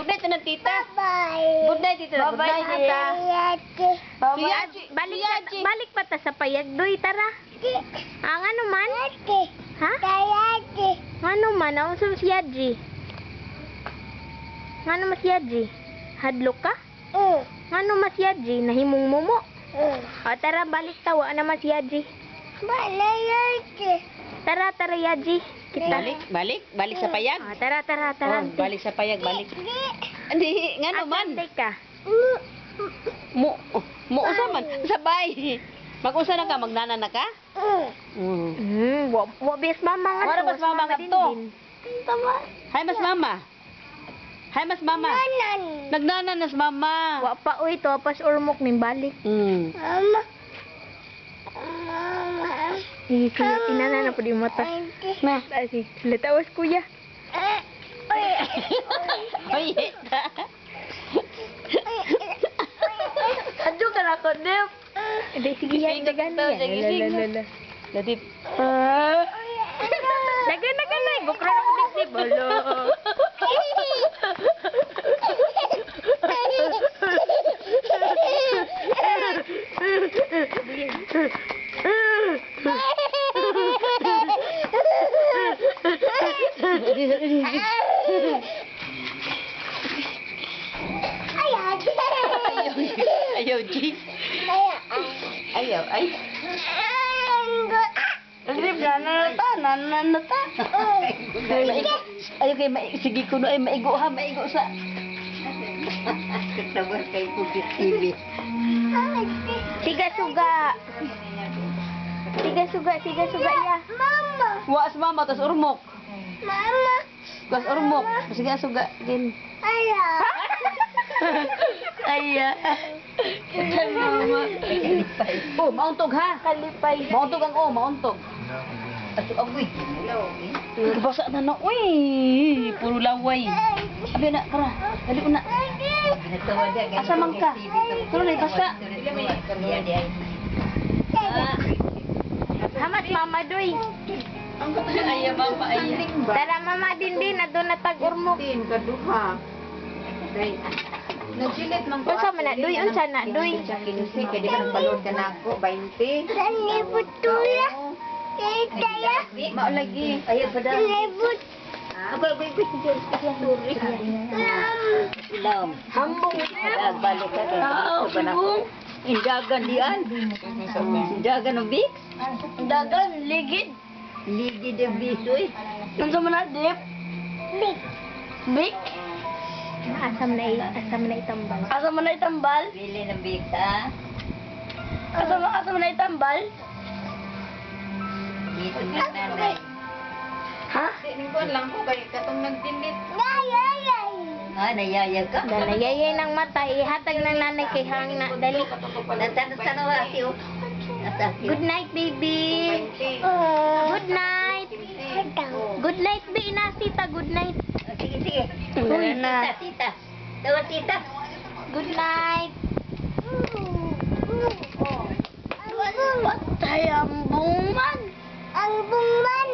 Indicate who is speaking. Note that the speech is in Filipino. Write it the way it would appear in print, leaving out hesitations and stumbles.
Speaker 1: Good night na tita.
Speaker 2: Bye.
Speaker 1: Good night tita. Good night tita.
Speaker 3: Balik pa ta sa payag, doy, tara. Ang ano man? Ha? Ano man? Ang sa mas Yaji? Ano mas Yaji? Hadlok ka? Ano mas Yaji? Nahimong mumo? O, tara, balik tawa na mas Yaji. Tara, Yaji. Kita.
Speaker 1: Balik sa payag.
Speaker 3: O, tara.
Speaker 1: Oh, balik sa payag, balik. Hindi, nga naman.
Speaker 3: Asante ka.
Speaker 1: Usa man, sabay. Mag-usa na ka, magnana na ka?
Speaker 3: Wabis mama nga.
Speaker 1: Wala mas mama nga to. Hi, mas mama. Hi, mas mama. Nagnana nas mama.
Speaker 3: Wa pa uy to pas urmok ning balik.
Speaker 2: Mama.
Speaker 3: Inana na po di mata. Na, asi. Letawas kuya.
Speaker 1: Oy.
Speaker 3: Adyo ka na ko, Dep. Hindi, sige yan. Dagan na yan.
Speaker 1: Ladip.
Speaker 3: Dagan na ka na. Bukro na ko dip-dip. Alo.
Speaker 1: Ayaw, G. Ayaw, ay. Ladip, nananata. Ayaw kayo, sige ko na ay maigo ha, maigo sa. Katawa kay Pugit TV.
Speaker 3: Tiga suga ya.
Speaker 2: Mama.
Speaker 1: Waas mama, tas urmok.
Speaker 2: Mama.
Speaker 1: Tas urmok. Sige, suga din.
Speaker 2: Ayaw.
Speaker 1: Aya. Mama. Oh, mauntog ha.
Speaker 3: Kalipay.
Speaker 1: Mauntog ang mauntog. Ato agoy. Basa na na. Uy, puro laway. Abi na, kara. Dali una. Asa man ka? Tulo na basa.
Speaker 3: Hamas mama doy.
Speaker 1: Aya mama aya.
Speaker 3: Tara mama din adto na tag urmok.
Speaker 4: Kaduha. Nagsilit man ko.
Speaker 3: Unsa man na doy? Unsa na doy?
Speaker 4: Sa 15 kaya di man balod ka na ako 20.
Speaker 2: Sani putula. Kita ya.
Speaker 4: Mao lagi.
Speaker 1: Aya pada.
Speaker 2: Lebut.
Speaker 1: Ako sorry. Lam.
Speaker 3: Hambong.
Speaker 1: Balik ka. Hambong. Indagan dian. Indagan ng big.
Speaker 3: Dagan ligid.
Speaker 1: Ligid ang bisoy.
Speaker 3: Unsa man na dip?
Speaker 2: Big.
Speaker 3: Big. Asam na itambal. Asam na itambal?
Speaker 1: Bili ng big ha.
Speaker 3: Asam na itambal?
Speaker 1: Dito na nanay.
Speaker 3: Ha?
Speaker 4: Ning ko lang ko kay katong nagdinit.
Speaker 1: Nayayag ka?
Speaker 3: Dalayay ng mata, ihatag ng nanay kay hang na. Dali.
Speaker 1: Natano wa siyo.
Speaker 3: Good night, baby. Good night. Good night, be inasita. Good night.
Speaker 1: Sige.
Speaker 3: Uy, na.
Speaker 1: Tita. Tawa tita.
Speaker 3: Good night.
Speaker 2: Patay ang bungman. Ang bungman.